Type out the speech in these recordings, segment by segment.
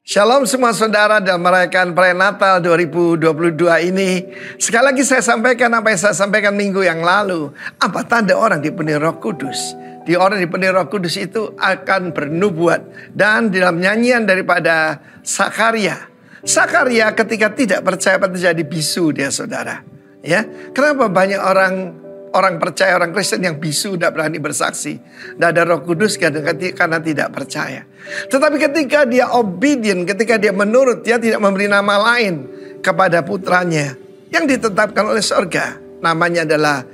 Shalom semua saudara dalam merayakan perayaan Natal 2022 ini. Sekali lagi saya sampaikan apa yang saya sampaikan minggu yang lalu. Apa tanda orang dipenuhi Roh Kudus? Di orang dipenuhi Roh Kudus itu akan bernubuat. Dan di dalam nyanyian daripada Sakaria. Sakaria ketika tidak percaya terjadi bisu dia saudara. Ya, kenapa banyak orang percaya, orang Kristen yang bisu, tidak berani bersaksi, tidak ada Roh Kudus karena tidak percaya. Tetapi ketika dia obedient, ketika dia menurut, dia tidak memberi nama lain kepada putranya yang ditetapkan oleh sorga. Namanya adalah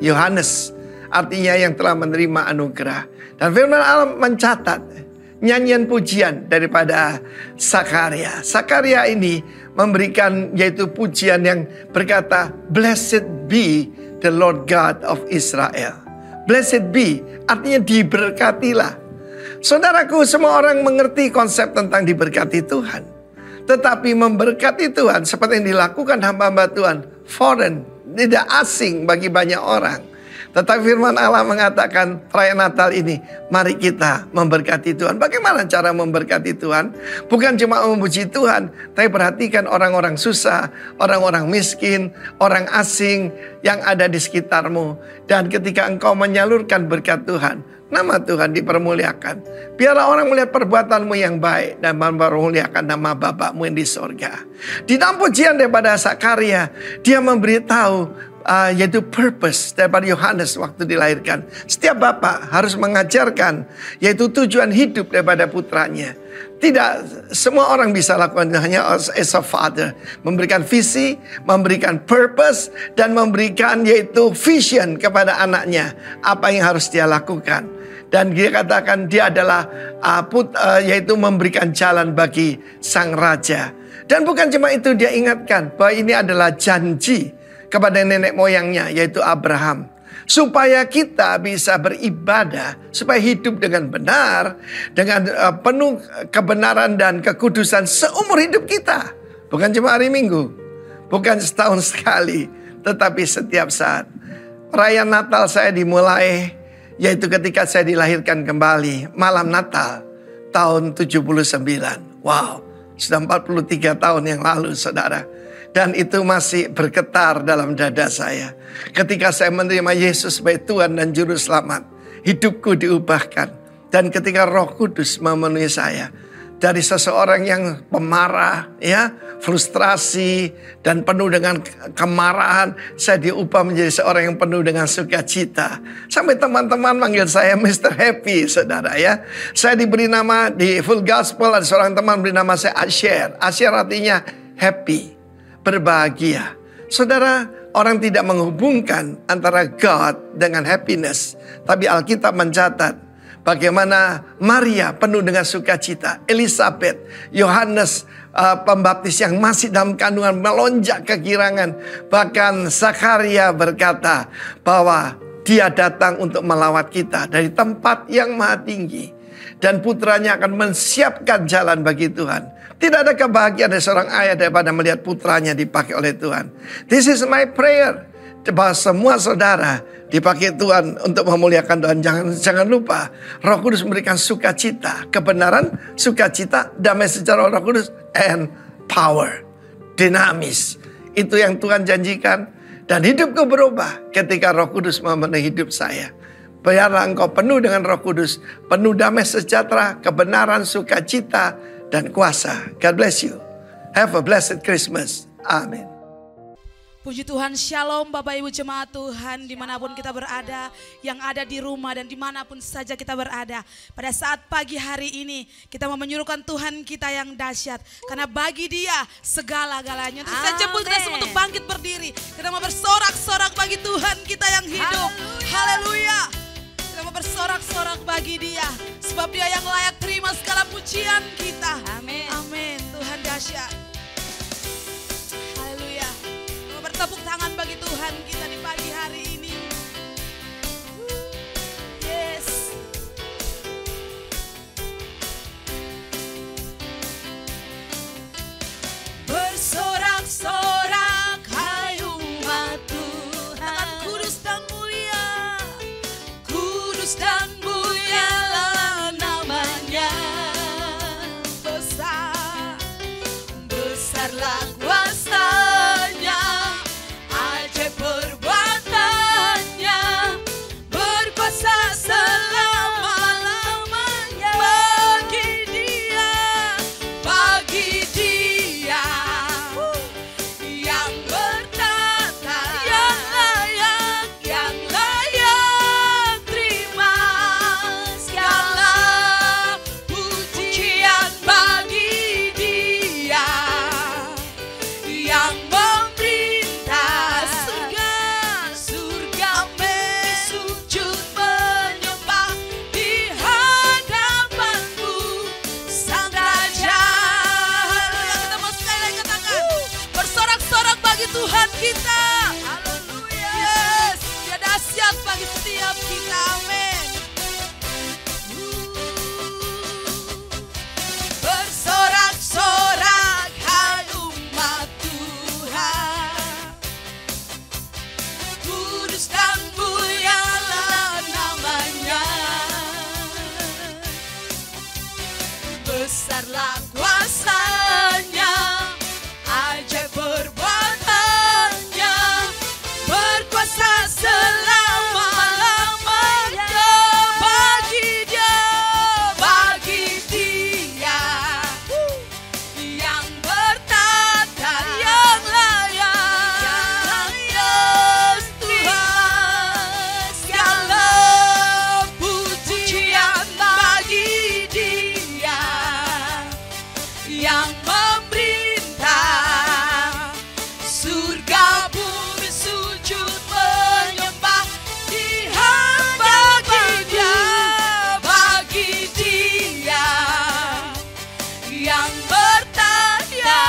Yohanes, artinya yang telah menerima anugerah. Dan firman Allah mencatat nyanyian pujian daripada Sakaria. Sakaria ini memberikan yaitu pujian yang berkata, "Blessed be the Lord God of Israel." Blessed be artinya diberkatilah. Saudaraku, semua orang mengerti konsep tentang diberkati Tuhan. Tetapi memberkati Tuhan seperti yang dilakukan hamba-hamba Tuhan, foreign, tidak asing bagi banyak orang. Tetapi firman Allah mengatakan perayaan Natal ini, mari kita memberkati Tuhan. Bagaimana cara memberkati Tuhan? Bukan cuma memuji Tuhan, tapi perhatikan orang-orang susah, orang-orang miskin, orang asing yang ada di sekitarmu. Dan ketika engkau menyalurkan berkat Tuhan, nama Tuhan dipermuliakan. Biarlah orang melihat perbuatanmu yang baik dan mempermuliakan nama Bapakmu yang di sorga. Di dalam pujian daripada Sakaria, dia memberitahu yaitu purpose daripada Yohanes waktu dilahirkan. Setiap bapak harus mengajarkan yaitu tujuan hidup daripada putranya. Tidak semua orang bisa lakukan, hanya as a father. Memberikan visi, memberikan purpose, dan memberikan yaitu vision kepada anaknya. Apa yang harus dia lakukan. Dan dia katakan dia adalah yaitu memberikan jalan bagi sang raja. Dan bukan cuma itu, dia ingatkan bahwa ini adalah janji kepada nenek moyangnya yaitu Abraham. Supaya kita bisa beribadah, supaya hidup dengan benar, dengan penuh kebenaran dan kekudusan seumur hidup kita. Bukan cuma hari Minggu, bukan setahun sekali, tetapi setiap saat. Perayaan Natal saya dimulai yaitu ketika saya dilahirkan kembali, malam Natal tahun 79. Wow, sudah 43 tahun yang lalu saudara. Dan itu masih bergetar dalam dada saya. Ketika saya menerima Yesus sebagai Tuhan dan Juru Selamat, hidupku diubahkan. Dan ketika Roh Kudus memenuhi saya, dari seseorang yang pemarah, ya, frustrasi dan penuh dengan kemarahan, saya diubah menjadi seorang yang penuh dengan sukacita. Sampai teman-teman manggil saya Mr. Happy, saudara ya. Saya diberi nama di Full Gospel, ada seorang teman beri nama saya Asher. Asher artinya happy, berbahagia. Saudara, orang tidak menghubungkan antara God dengan happiness. Tapi Alkitab mencatat bagaimana Maria penuh dengan sukacita. Elizabeth, Yohanes Pembaptis yang masih dalam kandungan melonjak kegirangan. Bahkan Sakaria berkata bahwa dia datang untuk melawat kita dari tempat yang maha tinggi. Dan putranya akan menyiapkan jalan bagi Tuhan. Tidak ada kebahagiaan dari seorang ayah daripada melihat putranya dipakai oleh Tuhan. This is my prayer. Bahwa semua saudara dipakai Tuhan untuk memuliakan Tuhan. Jangan lupa Roh Kudus memberikan sukacita, kebenaran, sukacita, damai secara Roh Kudus, and power, dinamis. Itu yang Tuhan janjikan. Dan hidupku berubah ketika Roh Kudus memenuhi hidup saya. Biarlah engkau penuh dengan Roh Kudus, penuh damai sejahtera, kebenaran, sukacita, dan kuasa. God bless you. Have a blessed Christmas. Amin. Puji Tuhan, shalom Bapak Ibu jemaat Tuhan dimanapun kita berada, yang ada di rumah dan dimanapun saja kita berada. Pada saat pagi hari ini kita mau menyuruhkan Tuhan kita yang dahsyat, karena bagi Dia segala-galanya. Untuk kita jemput kita semua untuk bangkit berdiri. Kita mau bersorak-sorak bagi Tuhan kita yang hidup. Haleluya. Kita mau bersorak-sorak bagi Dia, sebab Dia yang layak terima segala pujian kita. Amin. Amin. Tuhan dahsyat. Haleluya. Bertepuk tangan bagi Tuhan kita di pagi hari ini. Yes. Bersorak-sorak hai umat Tuhan, kudus dan mulia, kudus dan mulialah namanya. besarlah kuasa-Nya, ajaib perbuatan-Nya, berkuasa selama-lamanya. Bagi Dia yang bertata, yang layak Tuhan, segala pujian bagi Dia yang memerintah, surga bumi sujud menyembah di hadapan Dia. Bagi Dia yang bertata,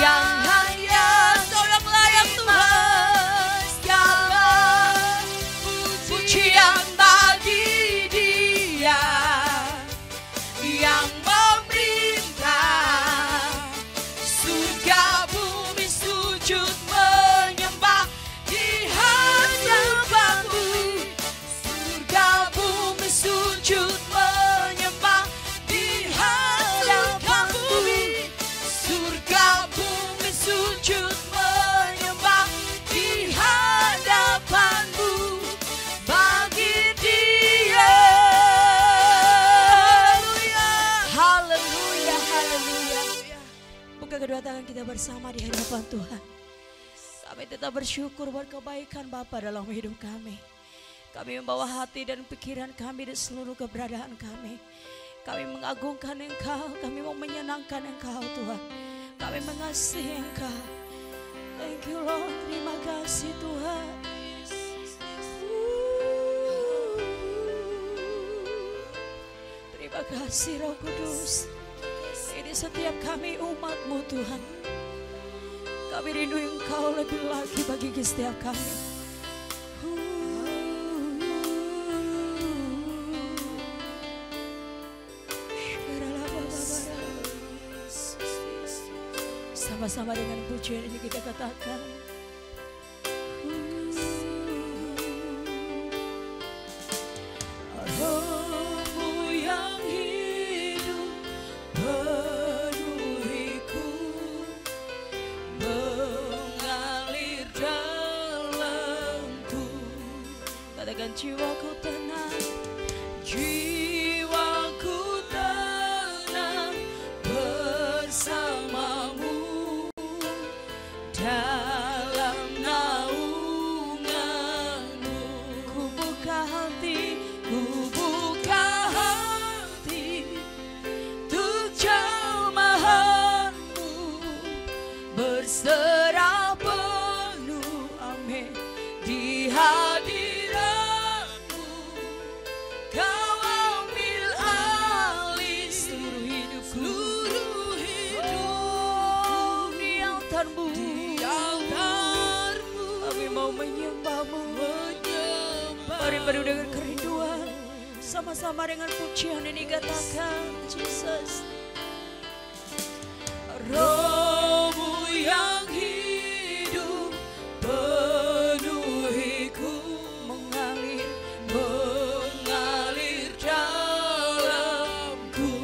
yang hanya seorang layak Tuhan, segala pujian bagi Dia yang memerintah, surga bumi sujud menyembah di hadapan-Mu, surga bumi sujud menyembah di hadapan-Mu, surga bumi sujud menyembah di hadapan-Mu. Bagi Dia, haleluya, haleluya. Buka kedua tangan kita bersama di hadapan Tuhan. Kami tetap bersyukur buat kebaikan Bapa dalam hidup kami. Kami membawa hati dan pikiran kami di seluruh keberadaan kami. Kami mengagungkan Engkau, kami mau menyenangkan Engkau Tuhan. Kami mengasihi Engkau. Thank you Lord, terima kasih Tuhan. Terima kasih Roh Kudus. Ini setiap kami umat-Mu Tuhan. Kami rindu Engkau lebih lagi bagi setiap kami. Sama-sama dengan pujian ini kita katakan, Roh-Mu yang hidup penuhiku, mengalir dalamku. Katakan jiwaku tenang, jiwaku tenang bersamamu dalam naungan-Mu. Ku buka hati untuk jamahan-Mu, berserah penuh, amin, di hadirat-Mu. Kau ambil alih seluruh hidupku, di altar-Mu, kami mau menyembah-Mu. Mari penuh dengan kerinduan, sama-sama dengan pujian ini katakan, Jesus. Roh-Mu yang hidup penuhiku, mengalir dalamku.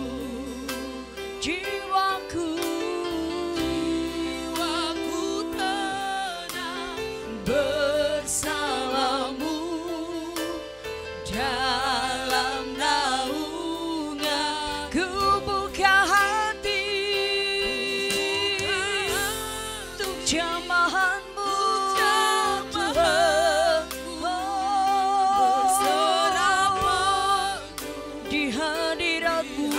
Jiwaku tenang bersamamu dalam naungan. Ku buka hati untuk jamahan-Mu, Tuhan. Berserah di hadirat-Mu,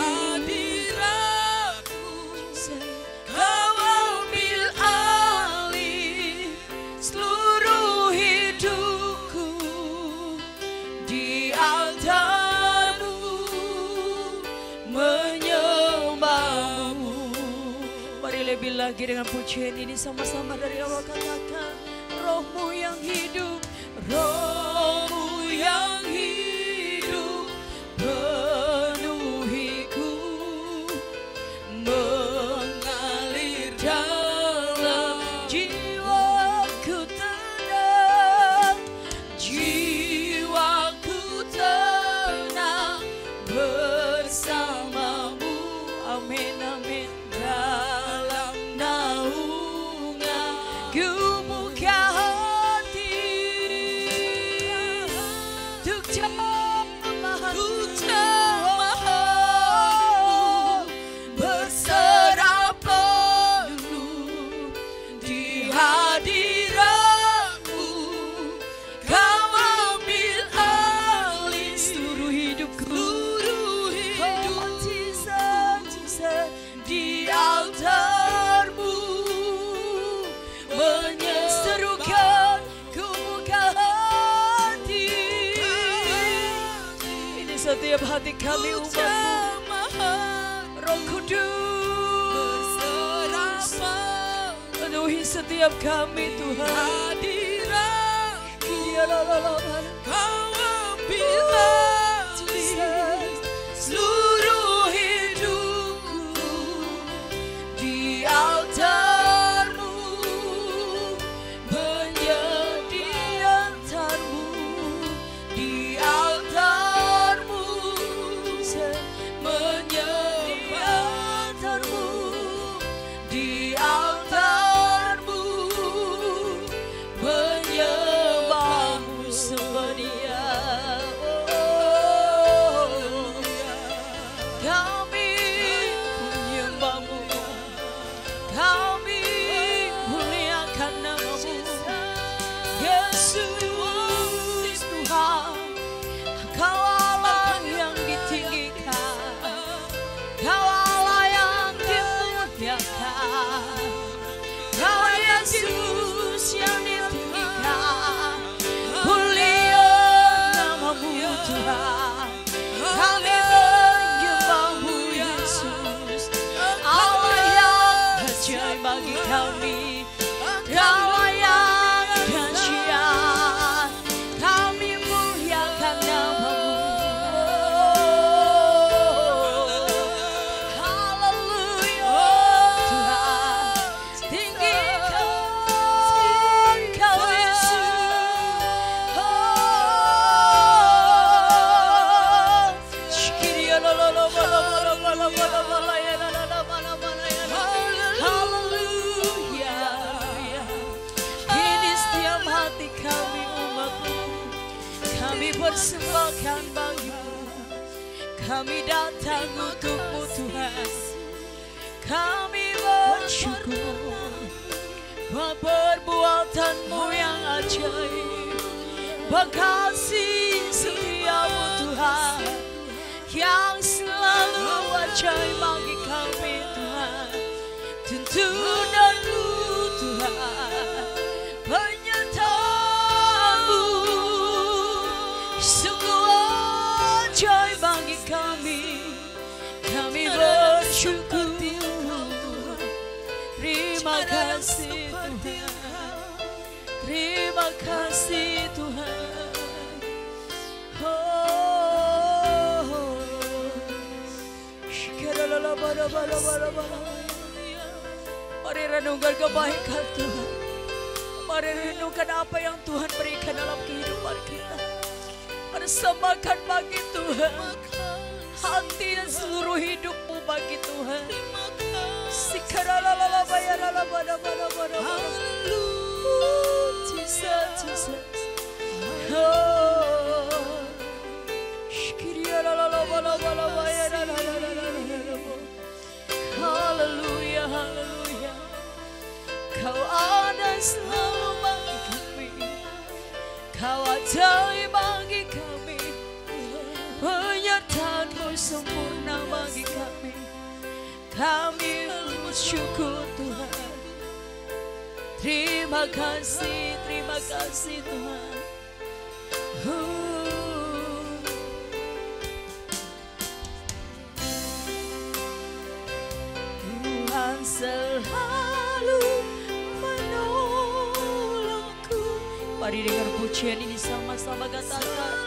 Kau ambil alih seluruh hidupku, di altar-Mu menyembah-Mu. Mari lebih lagi dengan pujian ini sama-sama dari awal katakan, Roh-Mu yang hidup, Roh-Mu yang hidup penuhiku, mengalir dalam jiwaku tenang, jiwaku tenang bersamamu setiap hati kami umat-Mu. Roh Kudus penuhi setiap kami Tuhan. Kau ambil seluruh hidupku di altar-Mu, penyediaan-Mu di altar-Mu, menyediaan-Mu di altar-Mu, menyembah-Mu sembah Dia. Kami menyembah-Mu, kami muliakan nama-Mu, Yesus Tuhan. Kau Allah yang ditinggikan, Kau Allah yang dimuliakan, Kau Yesus yang ditinggikan. Mulia nama-Mu Tuhan, kami menyembah-Mu Yesus. Allah yang ajaib bagi kami, Allah yang dahsyat, kami muliakan nama-Mu. Haleluya Tuhan, tinggikan Kau Yesus. Haleluya. Ini setiap hati kami umat-Mu, kami persembahkan bagi-Mu. Kami datang untuk-Mu Tuhan, kami bersyukur buat perbuatan-Mu yang ajaib, bekasih setia-Mu Tuhan, yang selalu ajaib bagi kami Tuhan. Tuntunan-Mu Tuhan, penyertaan-Mu sungguh ajaib bagi kami. Kami bersyukur, terima kasih Tuhan, terima kasih Tuhan. Mari renungkan kebaikan Tuhan, mari renungkan apa yang Tuhan berikan dalam kehidupan kita. Persembahkan bagi Tuhan hati dan seluruh hidupmu bagi Tuhan. Haleluya, haleluya. Kau ada selalu bagi kami, Kau ajaib bagi kami, penyertaan-Mu sempurna bagi kami. Kami bersyukur Tuhan, terima kasih Tuhan. Tuhan selalu menolongku. Mari dengar pujian ini sama-sama katakan.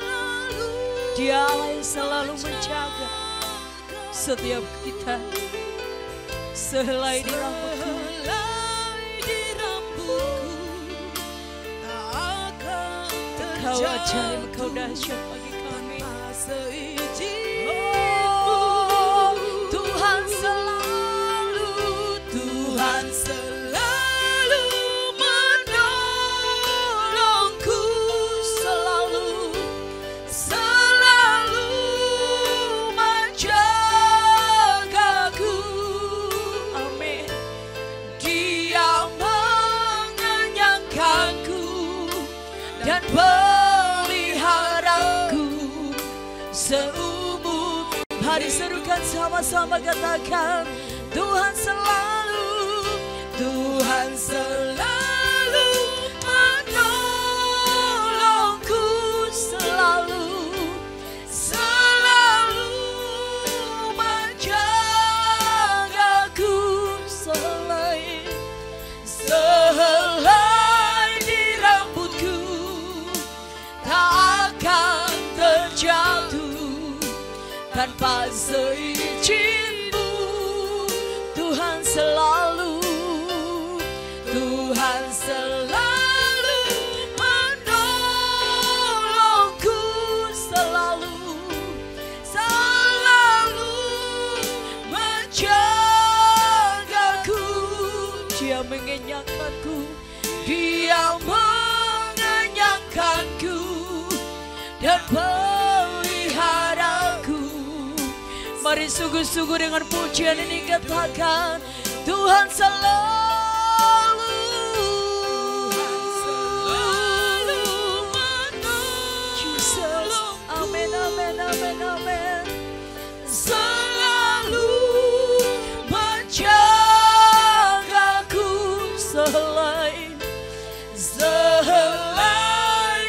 Dia Allah yang selalu menjaga setiap kita. Sehelai di rambutku, Kau ajaib, Kau dahsyat bagi kami. Oh, Tuhan selalu menolongku, selalu menjagaku. Amin. Dia mengenyangkanku dan peliharaku seumur. Mari serukan sama-sama katakan, Tuhan selalu menolongku, selalu terjatuh tanpa seizin-Mu. Tuhan selalu menolongku, selalu menjagaku. Dia mengenyangkanku, Dia mengenyangkanku dan peliharaku. Mari sungguh-sungguh dengan pujian ini katakan, Tuhan selalu menolong. Amin, amin, amin, amin. Selalu menjagaku, sehelai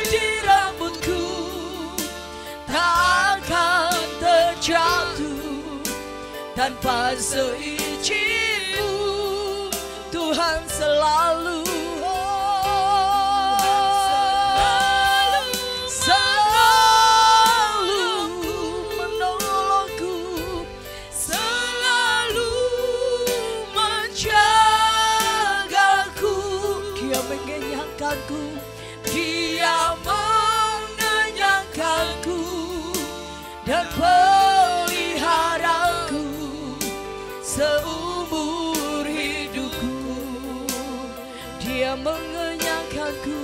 di rambutku tak akan terjatuh tanpa seizin-Mu. Tuhan selalu menolongku, selalu menjagaku. Dia mengenyangkanku, Dia mengenyangkanku dan peliharaku seumur hidupku. Dia mengenyangkanku,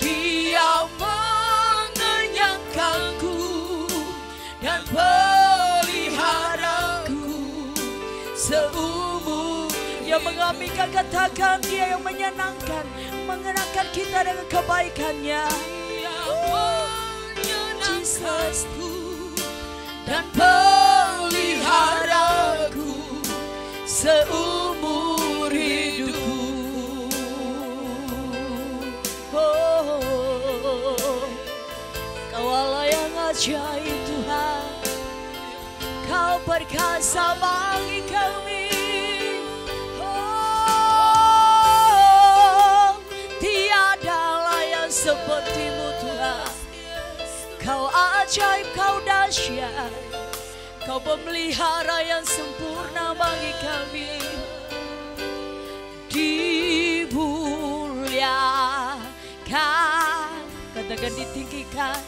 Dia mengenyangkanku dan peliharaku seumur. Yang mengaminkan katakan, Dia yang menyenangkan kita dengan kebaikan-Nya. Yesusku dan peliharaku seumur hidupku. Kau Allah yang ajaib Tuhan, Kau perkasa bagi kami. Tiadalah yang seperti-Mu Tuhan. Kau ajaib, Kau dahsyat, Kau pemelihara yang sempurna bagi kami. Dimuliakan, katakan ditinggikan,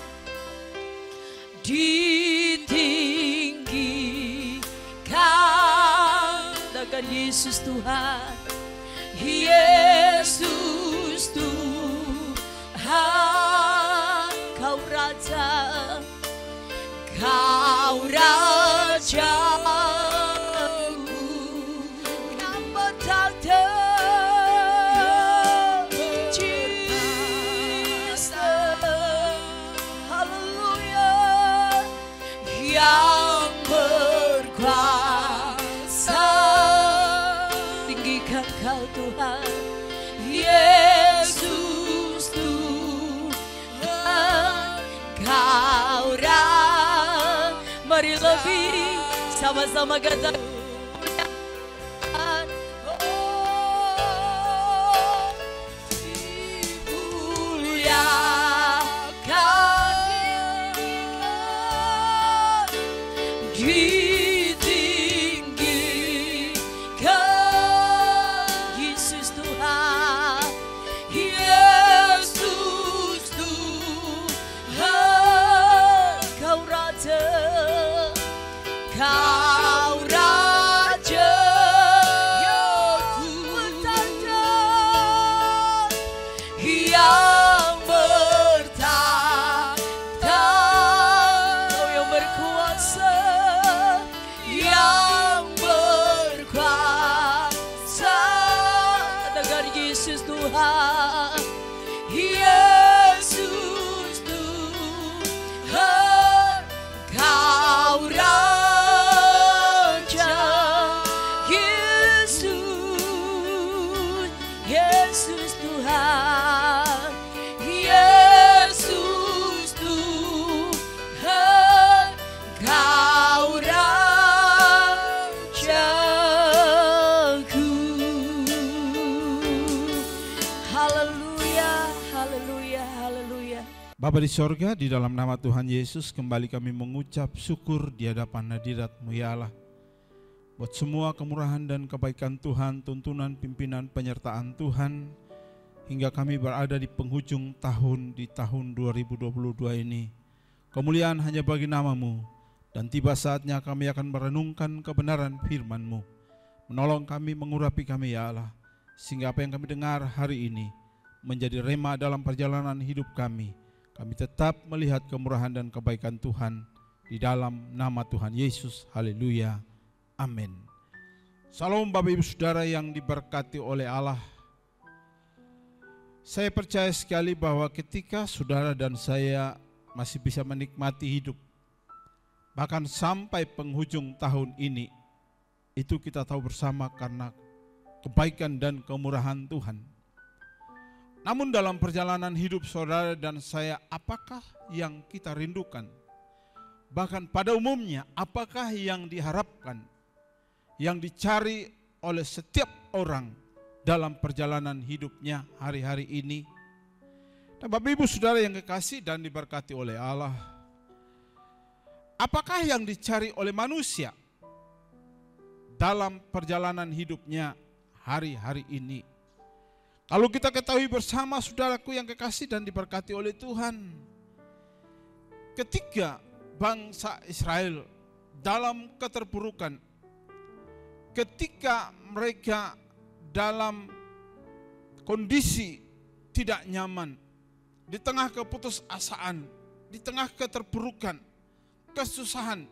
ditinggikan, katakan Yesus Tuhan, Yesus Tuhan, Kau Raja, Kau Raja. Kenapa tak tercista? Haleluya. Yang berkuasa, tinggikan Kau Tuhan, Yesus Tuhan, Kau Raja. Mari lebih sama-sama katakan, Bapa di sorga, di dalam nama Tuhan Yesus kembali kami mengucap syukur di hadapan hadirat-Mu ya Allah. Buat semua kemurahan dan kebaikan Tuhan, tuntunan, pimpinan, penyertaan Tuhan, hingga kami berada di penghujung tahun di tahun 2022 ini. Kemuliaan hanya bagi nama-Mu, dan tiba saatnya kami akan merenungkan kebenaran firman-Mu. Menolong kami, mengurapi kami ya Allah, sehingga apa yang kami dengar hari ini menjadi rema dalam perjalanan hidup kami. Kami tetap melihat kemurahan dan kebaikan Tuhan di dalam nama Tuhan Yesus. Haleluya. Amin. Salam Bapak Ibu Saudara yang diberkati oleh Allah. Saya percaya sekali bahwa ketika saudara dan saya masih bisa menikmati hidup, bahkan sampai penghujung tahun ini, itu kita tahu bersama karena kebaikan dan kemurahan Tuhan. Namun dalam perjalanan hidup saudara dan saya, apakah yang kita rindukan? Bahkan pada umumnya, apakah yang diharapkan, yang dicari oleh setiap orang dalam perjalanan hidupnya hari-hari ini? Nah, Bapak Ibu Saudara yang kekasih dan diberkati oleh Allah, apakah yang dicari oleh manusia dalam perjalanan hidupnya hari-hari ini? Kalau kita ketahui bersama saudaraku yang kekasih dan diberkati oleh Tuhan, ketika bangsa Israel dalam keterpurukan, ketika mereka dalam kondisi tidak nyaman, di tengah keputusasaan, di tengah keterpurukan, kesusahan,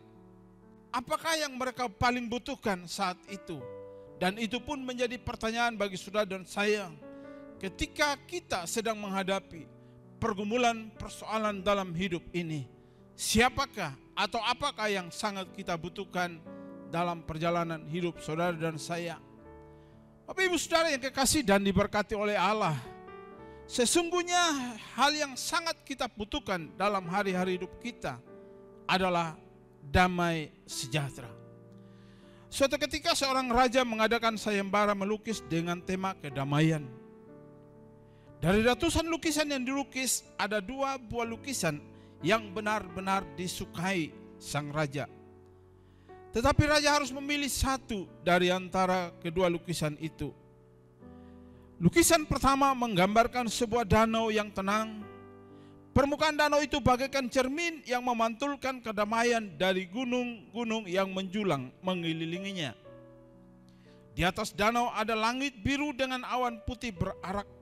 apakah yang mereka paling butuhkan saat itu? Dan itu pun menjadi pertanyaan bagi saudara dan saya. Ketika kita sedang menghadapi pergumulan persoalan dalam hidup ini, siapakah atau apakah yang sangat kita butuhkan dalam perjalanan hidup saudara dan saya? Bapak Ibu Saudara yang kekasih dan diberkati oleh Allah, sesungguhnya hal yang sangat kita butuhkan dalam hari-hari hidup kita adalah damai sejahtera. Suatu ketika seorang raja mengadakan sayembara melukis dengan tema kedamaian. Dari ratusan lukisan yang dilukis, ada 2 buah lukisan yang benar-benar disukai sang raja. Tetapi raja harus memilih satu dari antara kedua lukisan itu. Lukisan pertama menggambarkan sebuah danau yang tenang. Permukaan danau itu bagaikan cermin yang memantulkan kedamaian dari gunung-gunung yang menjulang mengelilinginya. Di atas danau ada langit biru dengan awan putih berarak.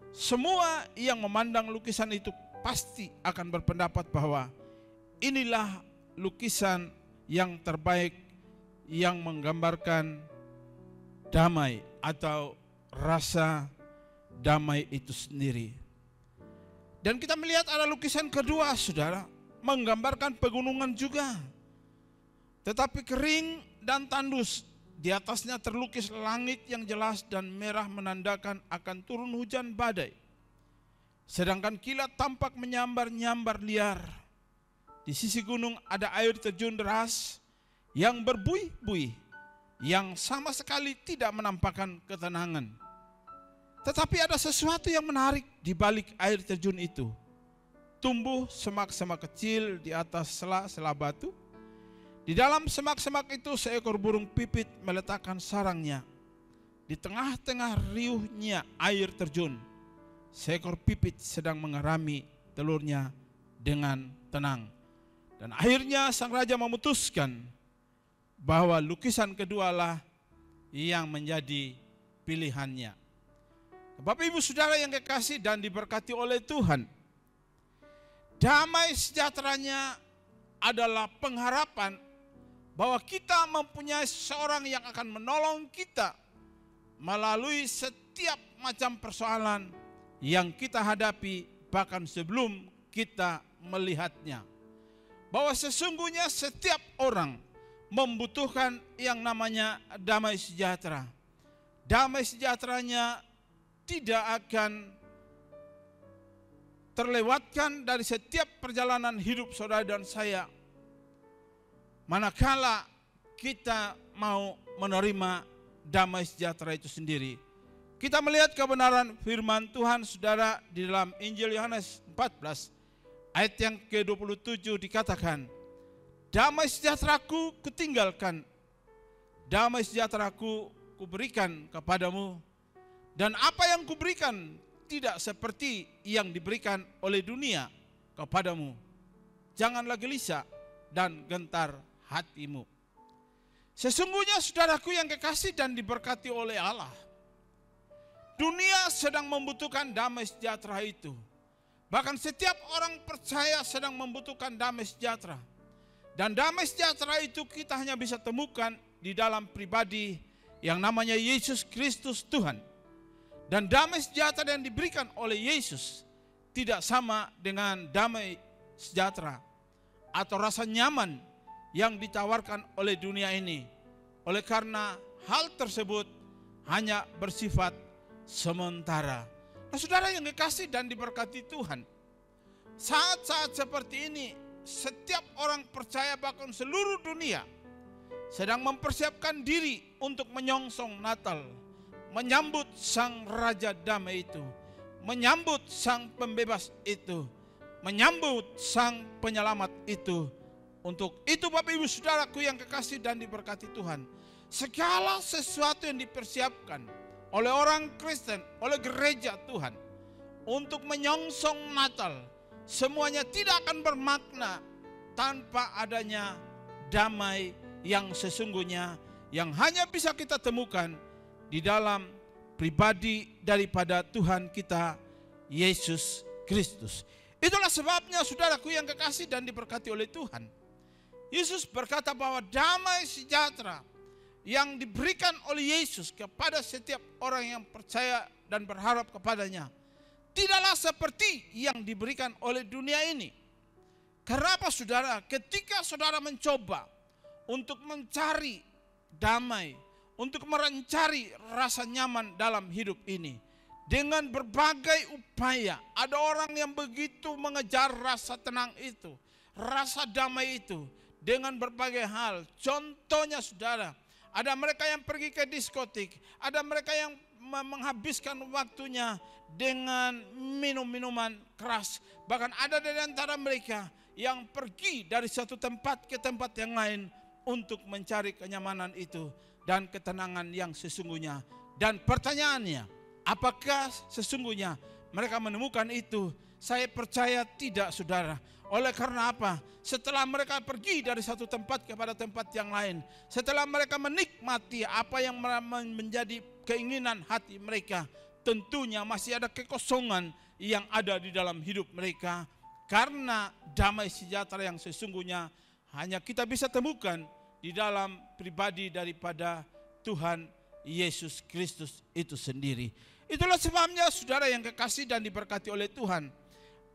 Semua yang memandang lukisan itu pasti akan berpendapat bahwa inilah lukisan yang terbaik yang menggambarkan damai atau rasa damai itu sendiri. Dan kita melihat ada lukisan kedua saudara, menggambarkan pegunungan juga, tetapi kering dan tandus. Di atasnya terlukis langit yang jelas dan merah menandakan akan turun hujan badai. Sedangkan kilat tampak menyambar-nyambar liar. Di sisi gunung ada air terjun deras yang berbuih-buih, yang sama sekali tidak menampakkan ketenangan. Tetapi ada sesuatu yang menarik di balik air terjun itu. Tumbuh semak-semak kecil di atas sela-sela batu. Di dalam semak-semak itu seekor burung pipit meletakkan sarangnya. Di tengah-tengah riuhnya air terjun, seekor pipit sedang mengerami telurnya dengan tenang. Dan akhirnya sang raja memutuskan bahwa lukisan kedualah yang menjadi pilihannya. Bapak Ibu Saudara yang kekasih dan diberkati oleh Tuhan, damai sejahteranya adalah pengharapan bahwa kita mempunyai seorang yang akan menolong kita melalui setiap macam persoalan yang kita hadapi bahkan sebelum kita melihatnya. Bahwa sesungguhnya setiap orang membutuhkan yang namanya damai sejahtera. Damai sejahteranya tidak akan terlewatkan dari setiap perjalanan hidup saudara dan saya, manakala kita mau menerima damai sejahtera itu sendiri. Kita melihat kebenaran firman Tuhan saudara di dalam Injil Yohanes 14 ayat yang ke-27 dikatakan, damai sejahteraku kutinggalkan, damai sejahteraku kuberikan kepadamu, dan apa yang kuberikan tidak seperti yang diberikan oleh dunia kepadamu. Janganlah gelisah dan gentar hatimu. Sesungguhnya saudaraku yang kekasih dan diberkati oleh Allah, dunia sedang membutuhkan damai sejahtera itu. Bahkan setiap orang percaya sedang membutuhkan damai sejahtera. Dan damai sejahtera itu kita hanya bisa temukan di dalam pribadi yang namanya Yesus Kristus Tuhan. Dan damai sejahtera yang diberikan oleh Yesus tidak sama dengan damai sejahtera atau rasa nyaman yang ditawarkan oleh dunia ini. Oleh karena hal tersebut hanya bersifat sementara. Nah, saudara yang dikasih dan diberkati Tuhan, saat-saat seperti ini setiap orang percaya bahkan seluruh dunia sedang mempersiapkan diri untuk menyongsong Natal, menyambut sang Raja Damai itu, menyambut sang Pembebas itu, menyambut sang Penyelamat itu. Untuk itu Bapak Ibu Saudaraku yang kekasih dan diberkati Tuhan, segala sesuatu yang dipersiapkan oleh orang Kristen, oleh gereja Tuhan untuk menyongsong Natal, semuanya tidak akan bermakna tanpa adanya damai yang sesungguhnya yang hanya bisa kita temukan di dalam pribadi daripada Tuhan kita Yesus Kristus. Itulah sebabnya saudaraku yang kekasih dan diberkati oleh Tuhan, Yesus berkata bahwa damai sejahtera yang diberikan oleh Yesus kepada setiap orang yang percaya dan berharap kepadanya tidaklah seperti yang diberikan oleh dunia ini. Karena apa saudara? Ketika saudara mencoba untuk mencari damai, untuk mencari rasa nyaman dalam hidup ini, dengan berbagai upaya, ada orang yang begitu mengejar rasa tenang itu, rasa damai itu, dengan berbagai hal. Contohnya saudara, ada mereka yang pergi ke diskotik, ada mereka yang menghabiskan waktunya dengan minum-minuman keras. Bahkan ada dari antara mereka yang pergi dari satu tempat ke tempat yang lain untuk mencari kenyamanan itu dan ketenangan yang sesungguhnya. Dan pertanyaannya, apakah sesungguhnya mereka menemukan itu? Saya percaya tidak saudara. Oleh karena apa? Setelah mereka pergi dari satu tempat kepada tempat yang lain, setelah mereka menikmati apa yang menjadi keinginan hati mereka, tentunya masih ada kekosongan yang ada di dalam hidup mereka. Karena damai sejahtera yang sesungguhnya hanya kita bisa temukan di dalam pribadi daripada Tuhan Yesus Kristus itu sendiri. Itulah sebabnya saudara yang kekasih dan diberkati oleh Tuhan,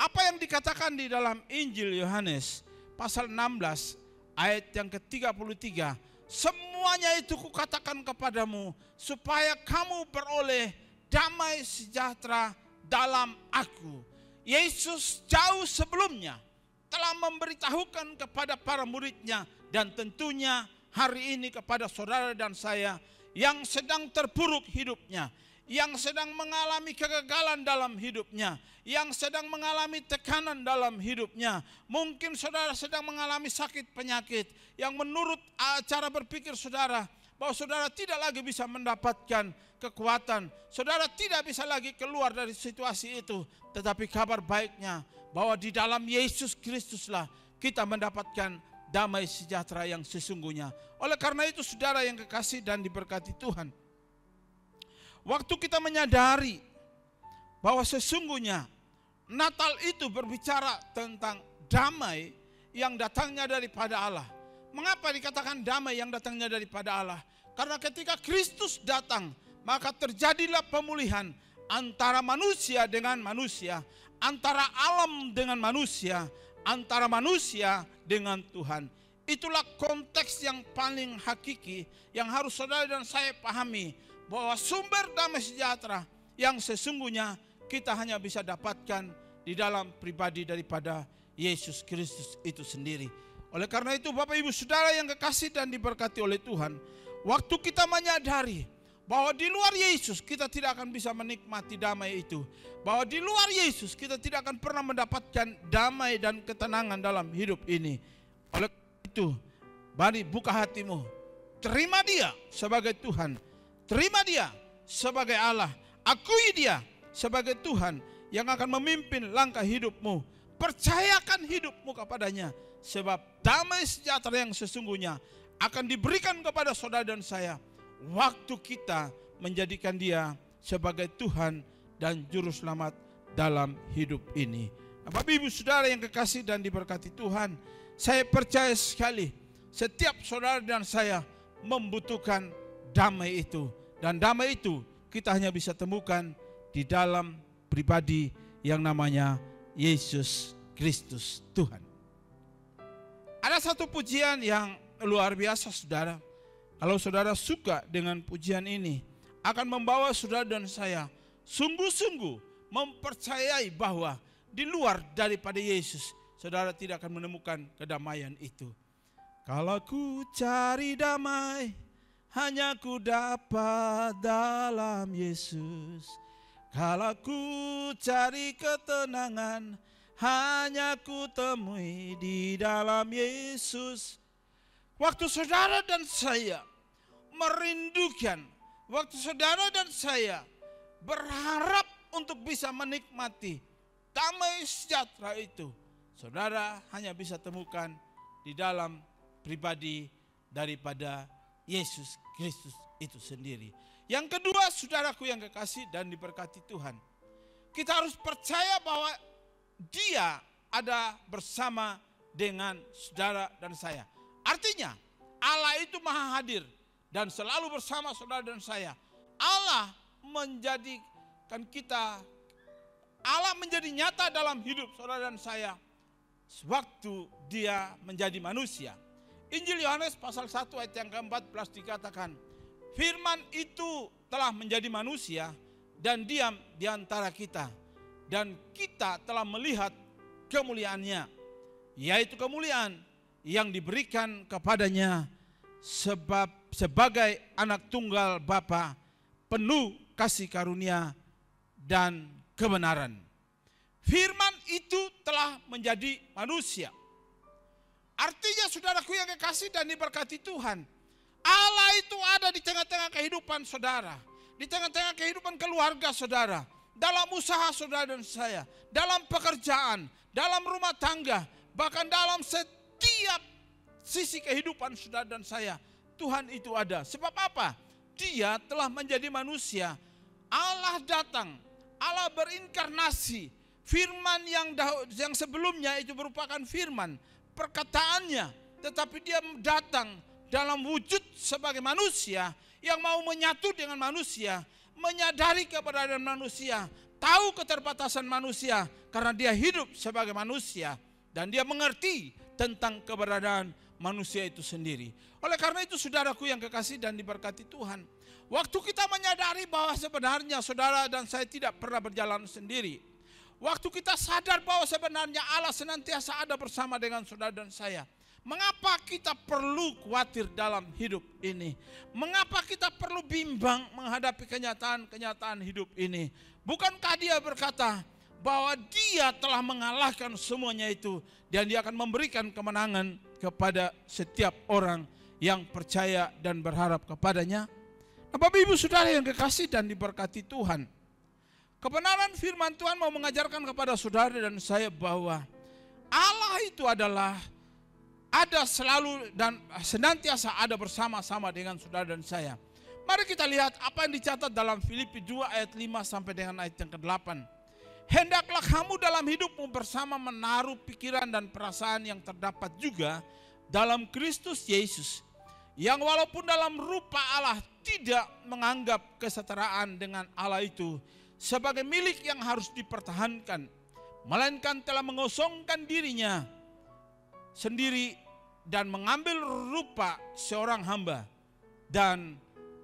apa yang dikatakan di dalam Injil Yohanes pasal 16 ayat yang ke-33, semuanya itu kukatakan kepadamu supaya kamu beroleh damai sejahtera dalam aku. Yesus jauh sebelumnya telah memberitahukan kepada para muridnya dan tentunya hari ini kepada saudara dan saya yang sedang terpuruk hidupnya, yang sedang mengalami kegagalan dalam hidupnya, yang sedang mengalami tekanan dalam hidupnya. Mungkin saudara sedang mengalami sakit penyakit yang menurut cara berpikir saudara bahwa saudara tidak lagi bisa mendapatkan kekuatan, saudara tidak bisa lagi keluar dari situasi itu. Tetapi kabar baiknya bahwa di dalam Yesus Kristuslah kita mendapatkan damai sejahtera yang sesungguhnya. Oleh karena itu saudara yang kekasih dan diberkati Tuhan, waktu kita menyadari bahwa sesungguhnya Natal itu berbicara tentang damai yang datangnya daripada Allah. Mengapa dikatakan damai yang datangnya daripada Allah? Karena ketika Kristus datang, maka terjadilah pemulihan antara manusia dengan manusia, antara alam dengan manusia, antara manusia dengan Tuhan. Itulah konteks yang paling hakiki yang harus saudara dan saya pahami, bahwa sumber damai sejahtera yang sesungguhnya kita hanya bisa dapatkan di dalam pribadi daripada Yesus Kristus itu sendiri. Oleh karena itu Bapak Ibu Saudara yang kekasih dan diberkati oleh Tuhan, waktu kita menyadari Bahwa di luar Yesus kita tidak akan bisa menikmati damai itu. Bahwa di luar Yesus kita tidak akan pernah mendapatkan damai dan ketenangan dalam hidup ini. Oleh itu, mari buka hatimu. Terima Dia sebagai Tuhan. Terima Dia sebagai Allah. Akui Dia sebagai Tuhan yang akan memimpin langkah hidupmu. Percayakan hidupmu kepadanya. Sebab damai sejahtera yang sesungguhnya akan diberikan kepada saudara dan saya. Waktu kita menjadikan Dia sebagai Tuhan dan Juru Selamat dalam hidup ini. Bapak Ibu Saudara yang kekasih dan diberkati Tuhan, saya percaya sekali setiap saudara dan saya membutuhkan damai itu. Dan damai itu kita hanya bisa temukan di dalam pribadi yang namanya Yesus Kristus Tuhan. Ada satu pujian yang luar biasa saudara. Kalau saudara suka dengan pujian ini, akan membawa saudara dan saya sungguh-sungguh mempercayai bahwa di luar daripada Yesus, saudara tidak akan menemukan kedamaian itu. Kalau ku cari damai, hanya ku dapat dalam Yesus. Kalau ku cari ketenangan, hanya ku temui di dalam Yesus. Waktu saudara dan saya merindukan, waktu saudara dan saya berharap untuk bisa menikmati damai sejahtera itu, saudara hanya bisa temukan di dalam pribadi daripada Yesus Kristus itu sendiri. Yang kedua, saudaraku yang kekasih dan diberkati Tuhan, kita harus percaya bahwa Dia ada bersama dengan saudara dan saya. Artinya Allah itu maha hadir dan selalu bersama saudara dan saya. Allah menjadikan kita, Allah menjadi nyata dalam hidup saudara dan saya sewaktu Dia menjadi manusia. Injil Yohanes pasal 1 ayat yang ke-14 dikatakan, firman itu telah menjadi manusia dan diam di antara kita. Dan kita telah melihat kemuliaannya, yaitu kemuliaan yang diberikan kepadanya sebagai anak tunggal Bapa, penuh kasih karunia dan kebenaran. Firman itu telah menjadi manusia. Artinya saudaraku yang kekasih dan diberkati Tuhan, Allah itu ada di tengah-tengah kehidupan saudara, di tengah-tengah kehidupan keluarga saudara, dalam usaha saudara dan saya, dalam pekerjaan, dalam rumah tangga, bahkan dalam setiap sisi kehidupan saudara dan saya, Tuhan itu ada. Sebab apa? Dia telah menjadi manusia. Allah datang, Allah berinkarnasi. Firman yang sebelumnya itu merupakan firman, perkataannya, tetapi Dia datang dalam wujud sebagai manusia yang mau menyatu dengan manusia, menyadari keberadaan manusia, tahu keterbatasan manusia karena Dia hidup sebagai manusia dan Dia mengerti tentang keberadaan manusia itu sendiri. Oleh karena itu saudaraku yang kekasih dan diberkati Tuhan, waktu kita menyadari bahwa sebenarnya saudara dan saya tidak pernah berjalan sendiri, waktu kita sadar bahwa sebenarnya Allah senantiasa ada bersama dengan saudara dan saya, mengapa kita perlu khawatir dalam hidup ini? Mengapa kita perlu bimbang menghadapi kenyataan-kenyataan hidup ini? Bukankah Dia berkata bahwa Dia telah mengalahkan semuanya itu dan Dia akan memberikan kemenangan kepada setiap orang yang percaya dan berharap kepadanya? Bapak Ibu Saudara yang kekasih dan diberkati Tuhan, kebenaran firman Tuhan mau mengajarkan kepada saudara dan saya bahwa Allah itu adalah ada selalu dan senantiasa ada bersama-sama dengan saudara dan saya. Mari kita lihat apa yang dicatat dalam Filipi 2 ayat 5 sampai dengan ayat yang ke-8. Hendaklah kamu dalam hidupmu bersama menaruh pikiran dan perasaan yang terdapat juga dalam Kristus Yesus, yang walaupun dalam rupa Allah tidak menganggap kesetaraan dengan Allah itu sebagai milik yang harus dipertahankan, melainkan telah mengosongkan dirinya sendiri dan mengambil rupa seorang hamba dan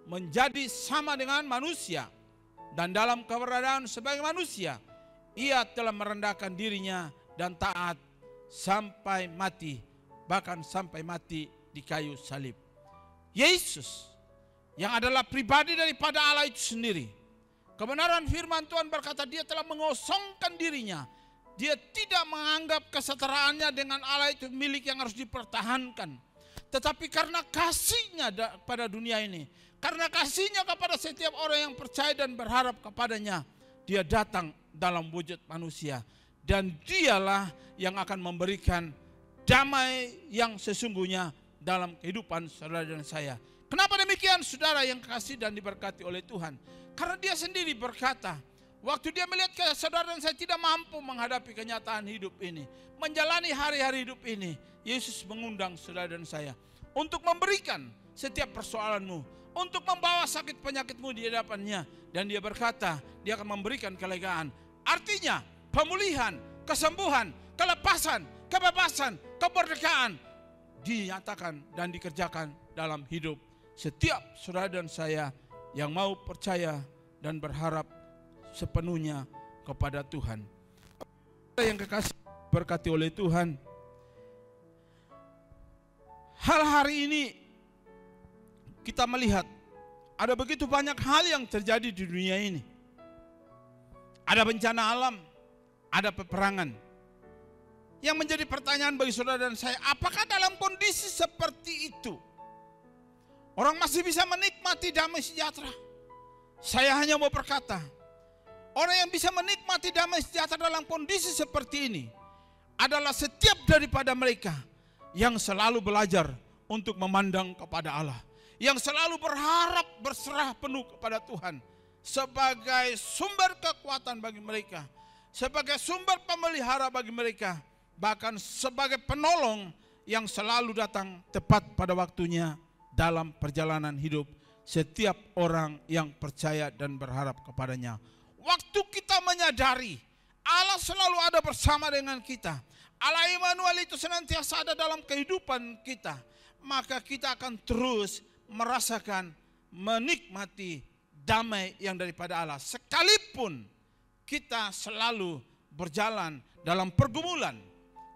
menjadi sama dengan manusia, dan dalam keberadaan sebagai manusia Ia telah merendahkan dirinya dan taat sampai mati, bahkan sampai mati di kayu salib. Yesus yang adalah pribadi daripada Allah itu sendiri. Kebenaran firman Tuhan berkata dia telah mengosongkan dirinya. Dia tidak menganggap kesetaraannya dengan Allah itu milik yang harus dipertahankan. Tetapi karena kasihnya pada dunia ini, karena kasihnya kepada setiap orang yang percaya dan berharap kepadanya, dia datang dalam wujud manusia. Dan dialah yang akan memberikan damai yang sesungguhnya dalam kehidupan saudara dan saya. Kenapa demikian saudara yang kasih dan diberkati oleh Tuhan? Karena dia sendiri berkata, waktu dia melihat ke saudara dan saya tidak mampu menghadapi kenyataan hidup ini, menjalani hari-hari hidup ini, Yesus mengundang saudara dan saya untuk memberikan setiap persoalanmu, untuk membawa sakit penyakitmu di hadapannya. Dan dia berkata, dia akan memberikan kelegaan. Artinya pemulihan, kesembuhan, kelepasan, kebebasan, kemerdekaan dinyatakan dan dikerjakan dalam hidup setiap saudara dan saya yang mau percaya dan berharap sepenuhnya kepada Tuhan. Yang kekasih berkati oleh Tuhan, hal hari ini kita melihat ada begitu banyak hal yang terjadi di dunia ini. Ada bencana alam, ada peperangan. Yang menjadi pertanyaan bagi saudara dan saya, apakah dalam kondisi seperti itu orang masih bisa menikmati damai sejahtera? Saya hanya mau berkata, orang yang bisa menikmati damai sejahtera dalam kondisi seperti ini adalah setiap daripada mereka yang selalu belajar untuk memandang kepada Allah, yang selalu berharap berserah penuh kepada Tuhan sebagai sumber kekuatan bagi mereka, sebagai sumber pemelihara bagi mereka, bahkan sebagai penolong yang selalu datang tepat pada waktunya dalam perjalanan hidup setiap orang yang percaya dan berharap kepadanya. Waktu kita menyadari Allah selalu ada bersama dengan kita, Allah Immanuel itu senantiasa ada dalam kehidupan kita, maka kita akan terus merasakan, menikmati damai yang daripada Allah. Sekalipun kita selalu berjalan dalam pergumulan,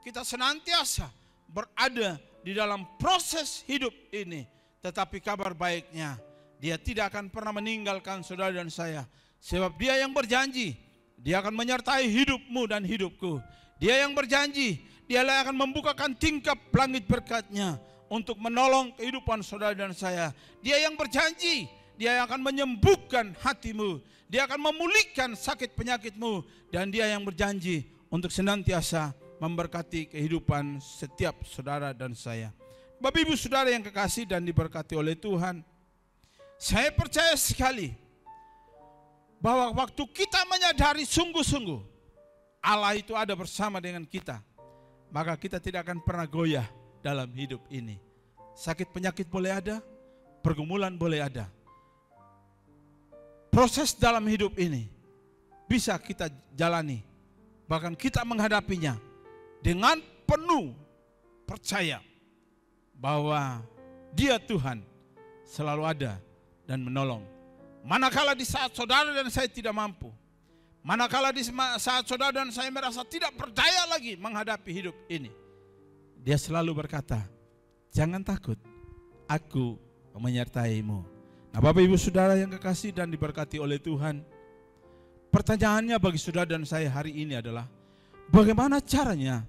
kita senantiasa berada di dalam proses hidup ini. Tetapi kabar baiknya, dia tidak akan pernah meninggalkan saudara dan saya. Sebab dia yang berjanji, dia akan menyertai hidupmu dan hidupku. Dia yang berjanji, dialah yang akan membukakan tingkap langit berkat-Nya untuk menolong kehidupan saudara dan saya. Dia yang berjanji, dia yang akan menyembuhkan hatimu. Dia akan memulihkan sakit penyakitmu. Dan dia yang berjanji untuk senantiasa memberkati kehidupan setiap saudara dan saya. Bapak ibu saudara yang kekasih dan diberkati oleh Tuhan, saya percaya sekali bahwa waktu kita menyadari sungguh-sungguh Allah itu ada bersama dengan kita, maka kita tidak akan pernah goyah dalam hidup ini. Sakit penyakit boleh ada, pergumulan boleh ada. Proses dalam hidup ini bisa kita jalani, bahkan kita menghadapinya dengan penuh percaya bahwa Dia Tuhan selalu ada dan menolong. Manakala di saat saudara dan saya tidak mampu, manakala di saat saudara dan saya merasa tidak berdaya lagi menghadapi hidup ini, Dia selalu berkata, jangan takut, aku menyertaimu. Nah Bapak Ibu Saudara yang kekasih dan diberkati oleh Tuhan, pertanyaannya bagi saudara dan saya hari ini adalah, bagaimana caranya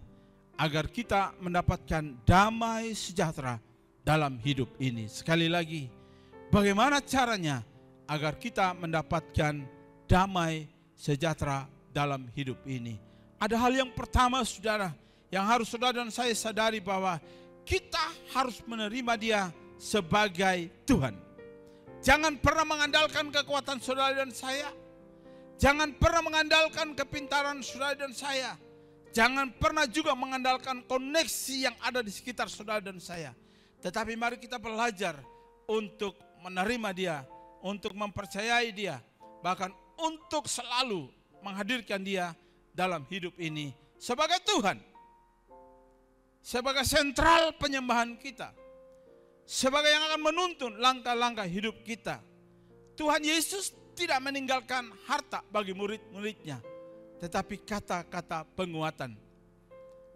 agar kita mendapatkan damai sejahtera dalam hidup ini? Sekali lagi, bagaimana caranya agar kita mendapatkan damai sejahtera dalam hidup ini? Ada hal yang pertama saudara, yang harus saudara dan saya sadari bahwa kita harus menerima Dia sebagai Tuhan. Jangan pernah mengandalkan kekuatan saudara dan saya. Jangan pernah mengandalkan kepintaran saudara dan saya. Jangan pernah juga mengandalkan koneksi yang ada di sekitar saudara dan saya. Tetapi mari kita belajar untuk menerima Dia, untuk mempercayai Dia, bahkan untuk selalu menghadirkan Dia dalam hidup ini sebagai Tuhan, sebagai sentral penyembahan kita, sebagai yang akan menuntun langkah-langkah hidup kita. Tuhan Yesus tidak meninggalkan harta bagi murid-muridnya, tetapi kata-kata penguatan.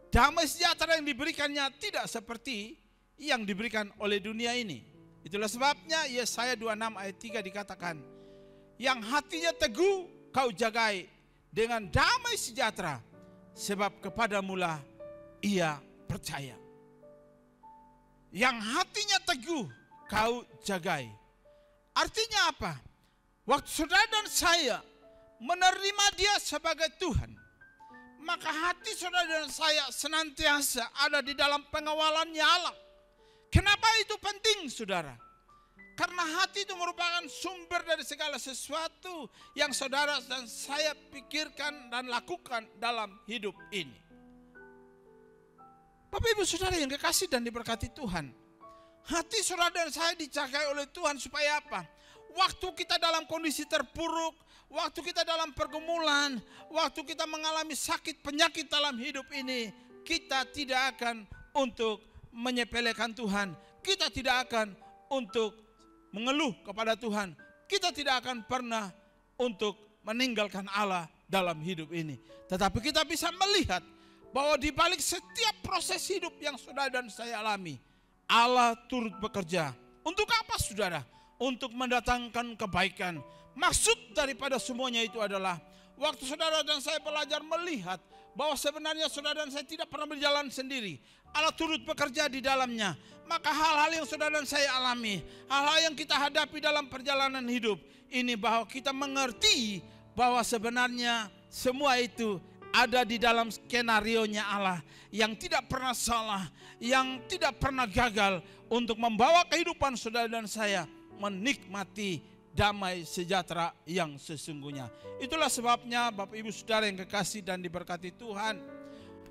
Damai sejahtera yang diberikannya tidak seperti yang diberikan oleh dunia ini. Itulah sebabnya Yesaya 26 ayat 3 dikatakan, yang hatinya teguh kau jagai dengan damai sejahtera, sebab kepadamulah ia percaya. Yang hatinya teguh kau jagai. Artinya apa? Waktu saudara dan saya menerima dia sebagai Tuhan, maka hati saudara dan saya senantiasa ada di dalam pengawalannya Allah. Kenapa itu penting, saudara? Karena hati itu merupakan sumber dari segala sesuatu yang saudara dan saya pikirkan dan lakukan dalam hidup ini. Bapak Ibu Saudara yang kekasih dan diberkati Tuhan, hati saudara dan saya dijaga oleh Tuhan supaya apa? Waktu kita dalam kondisi terpuruk, waktu kita dalam pergumulan, waktu kita mengalami sakit penyakit dalam hidup ini, kita tidak akan untuk menyepelekan Tuhan, kita tidak akan untuk mengeluh kepada Tuhan, kita tidak akan pernah untuk meninggalkan Allah dalam hidup ini. Tetapi kita bisa melihat bahwa di balik setiap proses hidup yang saudara dan saya alami, Allah turut bekerja. Untuk apa, saudara? Untuk mendatangkan kebaikan. Maksud daripada semuanya itu adalah waktu saudara dan saya belajar melihat bahwa sebenarnya saudara dan saya tidak pernah berjalan sendiri. Allah turut bekerja di dalamnya. Maka hal-hal yang saudara dan saya alami, hal-hal yang kita hadapi dalam perjalanan hidup ini, bahwa kita mengerti bahwa sebenarnya semua itu ada di dalam skenarionya Allah yang tidak pernah salah, yang tidak pernah gagal untuk membawa kehidupan saudara dan saya menikmati damai sejahtera yang sesungguhnya. Itulah sebabnya Bapak Ibu Saudara yang kekasih dan diberkati Tuhan,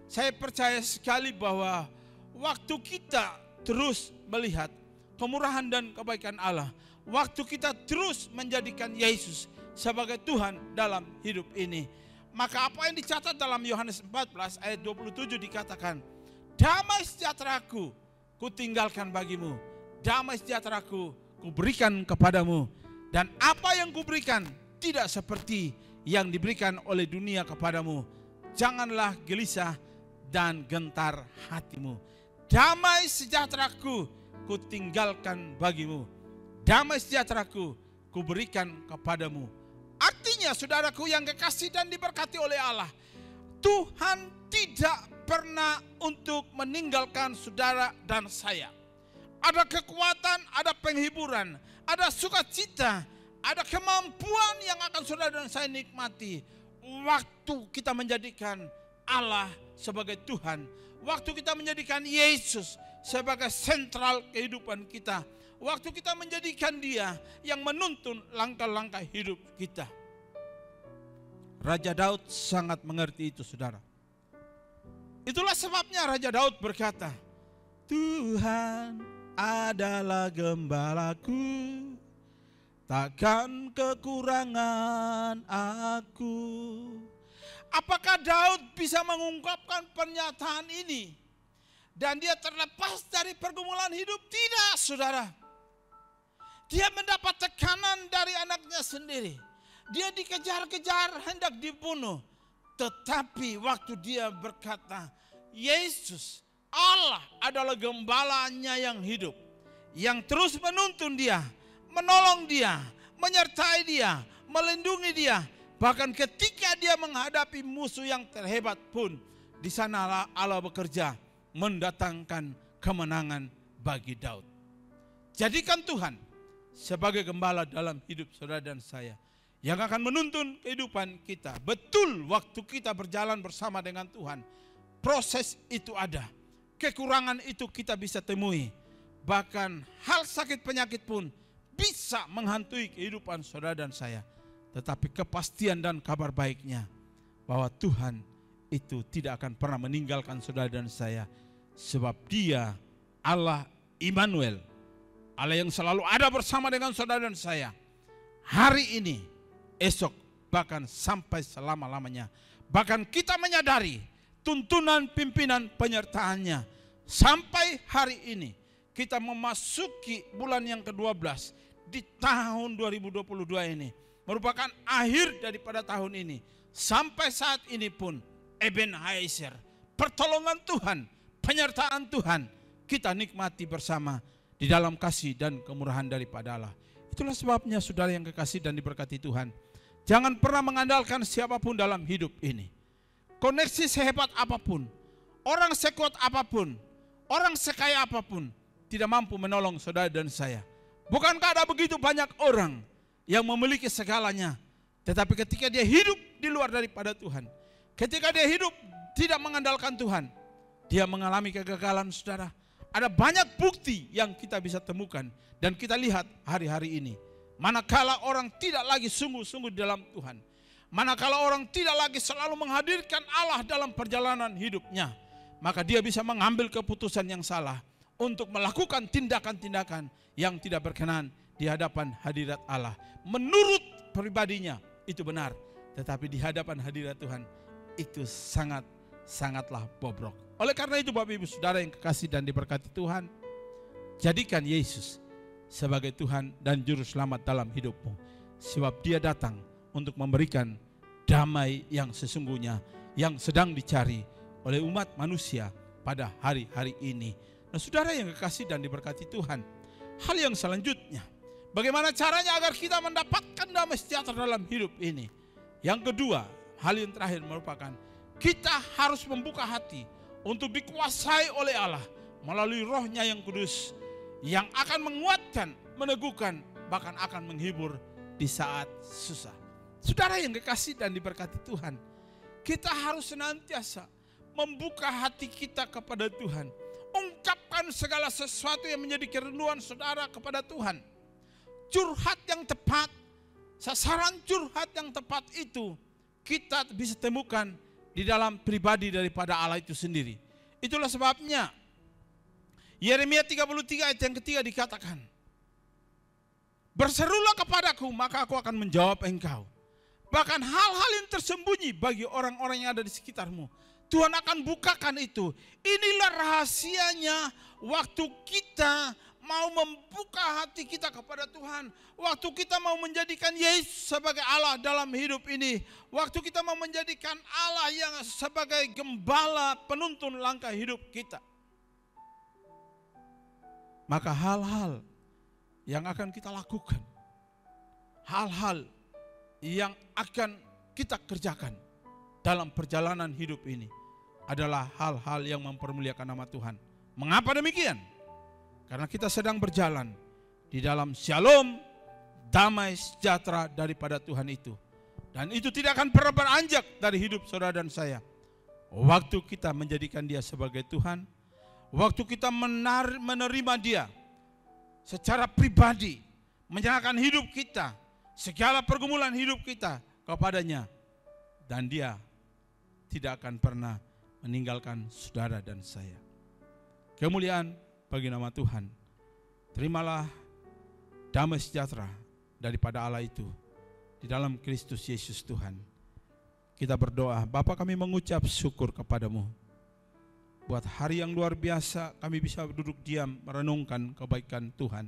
saya percaya sekali bahwa waktu kita terus melihat kemurahan dan kebaikan Allah, waktu kita terus menjadikan Yesus sebagai Tuhan dalam hidup ini, maka apa yang dicatat dalam Yohanes 14 ayat 27 dikatakan, damai sejahteraku ku tinggalkan bagimu, damai sejahteraku ku berikan kepadamu, dan apa yang ku berikan tidak seperti yang diberikan oleh dunia kepadamu. Janganlah gelisah dan gentar hatimu. Damai sejahteraku ku tinggalkan bagimu, damai sejahteraku ku berikan kepadamu. Artinya saudaraku yang kekasih dan diberkati oleh Allah, Tuhan tidak pernah untuk meninggalkan saudara dan saya. Ada kekuatan, ada penghiburan, ada sukacita, ada kemampuan yang akan saudara dan saya nikmati waktu kita menjadikan Allah sebagai Tuhan, waktu kita menjadikan Yesus sebagai sentral kehidupan kita, waktu kita menjadikan Dia yang menuntun langkah-langkah hidup kita. Raja Daud sangat mengerti itu, saudara. Itulah sebabnya Raja Daud berkata, Tuhan adalah gembalaku, takkan kekurangan aku. Apakah Daud bisa mengungkapkan pernyataan ini dan dia terlepas dari pergumulan hidup? Tidak, saudara. Dia mendapat tekanan dari anaknya sendiri. Dia dikejar-kejar hendak dibunuh. Tetapi waktu dia berkata, Yesus, Allah adalah gembalanya yang hidup, yang terus menuntun dia, menolong dia, menyertai dia, melindungi dia. Bahkan ketika dia menghadapi musuh yang terhebat pun, di sana Allah bekerja mendatangkan kemenangan bagi Daud. Jadikan Tuhan sebagai gembala dalam hidup saudara dan saya, yang akan menuntun kehidupan kita. Betul, waktu kita berjalan bersama dengan Tuhan, proses itu ada, kekurangan itu kita bisa temui. Bahkan hal sakit penyakit pun bisa menghantui kehidupan saudara dan saya. Tetapi kepastian dan kabar baiknya bahwa Tuhan itu tidak akan pernah meninggalkan saudara dan saya. Sebab Dia Allah Immanuel, Allah yang selalu ada bersama dengan saudara dan saya. Hari ini, esok, bahkan sampai selama-lamanya. Bahkan kita menyadari tuntunan pimpinan penyertaannya. Sampai hari ini kita memasuki bulan yang ke-12 di tahun 2022 ini. Merupakan akhir daripada tahun ini. Sampai saat ini pun Ebenezer, pertolongan Tuhan, penyertaan Tuhan kita nikmati bersama. di dalam kasih dan kemurahan daripada Allah. Itulah sebabnya saudara yang kekasih dan diberkati Tuhan, jangan pernah mengandalkan siapapun dalam hidup ini. Koneksi sehebat apapun, orang sekuat apapun, orang sekaya apapun, tidak mampu menolong saudara dan saya. Bukankah ada begitu banyak orang yang memiliki segalanya, tetapi ketika dia hidup di luar daripada Tuhan, ketika dia hidup tidak mengandalkan Tuhan, dia mengalami kegagalan, saudara. Ada banyak bukti yang kita bisa temukan dan kita lihat hari-hari ini. Manakala orang tidak lagi sungguh-sungguh di dalam Tuhan, manakala orang tidak lagi selalu menghadirkan Allah dalam perjalanan hidupnya, maka dia bisa mengambil keputusan yang salah untuk melakukan tindakan-tindakan yang tidak berkenan di hadapan hadirat Allah. Menurut pribadinya itu benar, tetapi di hadapan hadirat Tuhan itu sangatlah bobrok. Oleh karena itu Bapak Ibu Saudara yang kekasih dan diberkati Tuhan, jadikan Yesus sebagai Tuhan dan Juru Selamat dalam hidupmu. Sebab Dia datang untuk memberikan damai yang sesungguhnya yang sedang dicari oleh umat manusia pada hari-hari ini. Nah saudara yang kekasih dan diberkati Tuhan, hal yang selanjutnya, bagaimana caranya agar kita mendapatkan damai sejahtera dalam hidup ini? Yang kedua, hal yang terakhir merupakan kita harus membuka hati untuk dikuasai oleh Allah melalui Roh-Nya yang kudus, yang akan menguatkan, meneguhkan, bahkan akan menghibur di saat susah. Saudara yang kekasih dan diberkati Tuhan, kita harus senantiasa membuka hati kita kepada Tuhan. Ungkapkan segala sesuatu yang menjadi kerinduan saudara kepada Tuhan. Curhat yang tepat, sasaran curhat yang tepat itu kita bisa temukan di dalam pribadi daripada Allah itu sendiri. Itulah sebabnya Yeremia 33 ayat yang ketiga dikatakan, berserulah kepadaku maka aku akan menjawab engkau. Bahkan hal-hal yang tersembunyi bagi orang-orang yang ada di sekitarmu, Tuhan akan bukakan itu. Inilah rahasianya waktu kita mau membuka hati kita kepada Tuhan. Waktu kita mau menjadikan Yesus sebagai Allah dalam hidup ini. Waktu kita mau menjadikan Allah yang sebagai gembala penuntun langkah hidup kita. Maka hal-hal yang akan kita lakukan, hal-hal yang akan kita kerjakan dalam perjalanan hidup ini adalah hal-hal yang mempermuliakan nama Tuhan. Mengapa demikian? Karena kita sedang berjalan di dalam shalom, damai sejahtera daripada Tuhan itu. Dan itu tidak akan pernah beranjak dari hidup saudara dan saya. Waktu kita menjadikan Dia sebagai Tuhan, waktu kita menerima Dia secara pribadi, menyerahkan hidup kita, segala pergumulan hidup kita kepadanya, dan Dia tidak akan pernah meninggalkan saudara dan saya. Kemuliaan bagi nama Tuhan. Terimalah damai sejahtera daripada Allah itu di dalam Kristus Yesus Tuhan. Kita berdoa. Bapa, kami mengucap syukur kepadamu. Buat hari yang luar biasa kami bisa duduk diam merenungkan kebaikan Tuhan.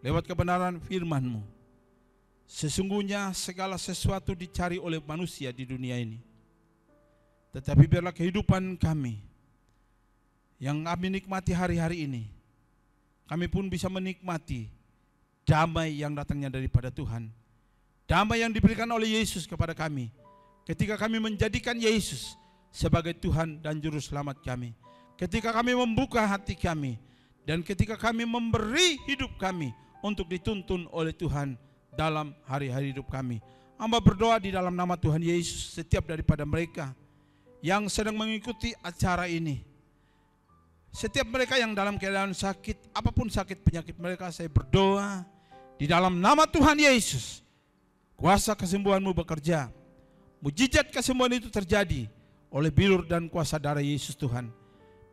Lewat kebenaran firman-Mu. Sesungguhnya segala sesuatu dicari oleh manusia di dunia ini. Tetapi biarlah kehidupan kami yang kami nikmati hari-hari ini, kami pun bisa menikmati damai yang datangnya daripada Tuhan. Damai yang diberikan oleh Yesus kepada kami ketika kami menjadikan Yesus sebagai Tuhan dan Juru Selamat kami. Ketika kami membuka hati kami dan ketika kami memberi hidup kami untuk dituntun oleh Tuhan dalam hari-hari hidup kami. Hamba berdoa di dalam nama Tuhan Yesus, setiap daripada mereka yang sedang mengikuti acara ini, setiap mereka yang dalam keadaan sakit, apapun sakit penyakit mereka, saya berdoa di dalam nama Tuhan Yesus, kuasa kesembuhan-Mu bekerja, mujizat kesembuhan itu terjadi oleh bilur dan kuasa darah Yesus Tuhan.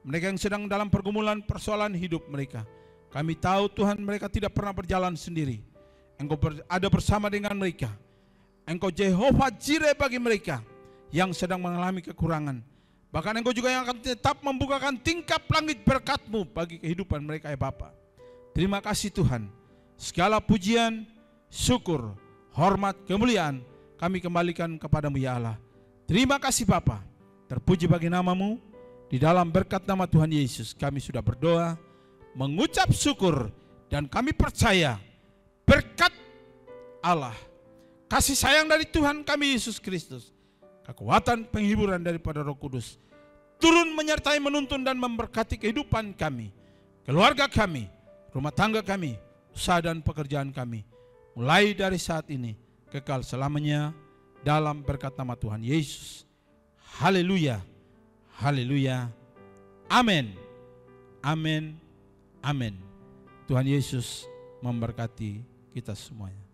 Mereka yang sedang dalam pergumulan persoalan hidup mereka, kami tahu Tuhan mereka tidak pernah berjalan sendiri. Engkau ada bersama dengan mereka. Engkau Jehovah Jireh bagi mereka yang sedang mengalami kekurangan. Bahkan Engkau juga yang akan tetap membukakan tingkap langit berkat-Mu bagi kehidupan mereka ya Bapa. Terima kasih Tuhan. Segala pujian, syukur, hormat, kemuliaan kami kembalikan kepadamu ya Allah. Terima kasih Bapa. Terpuji bagi nama-Mu. Di dalam berkat nama Tuhan Yesus kami sudah berdoa, mengucap syukur, dan kami percaya berkat Allah, kasih sayang dari Tuhan kami Yesus Kristus, kekuatan penghiburan daripada Roh Kudus turun menyertai, menuntun dan memberkati kehidupan kami, keluarga kami, rumah tangga kami, usaha dan pekerjaan kami, mulai dari saat ini kekal selamanya dalam berkat nama Tuhan Yesus. Haleluya, haleluya, amin, amin, amin. Tuhan Yesus memberkati kita semuanya.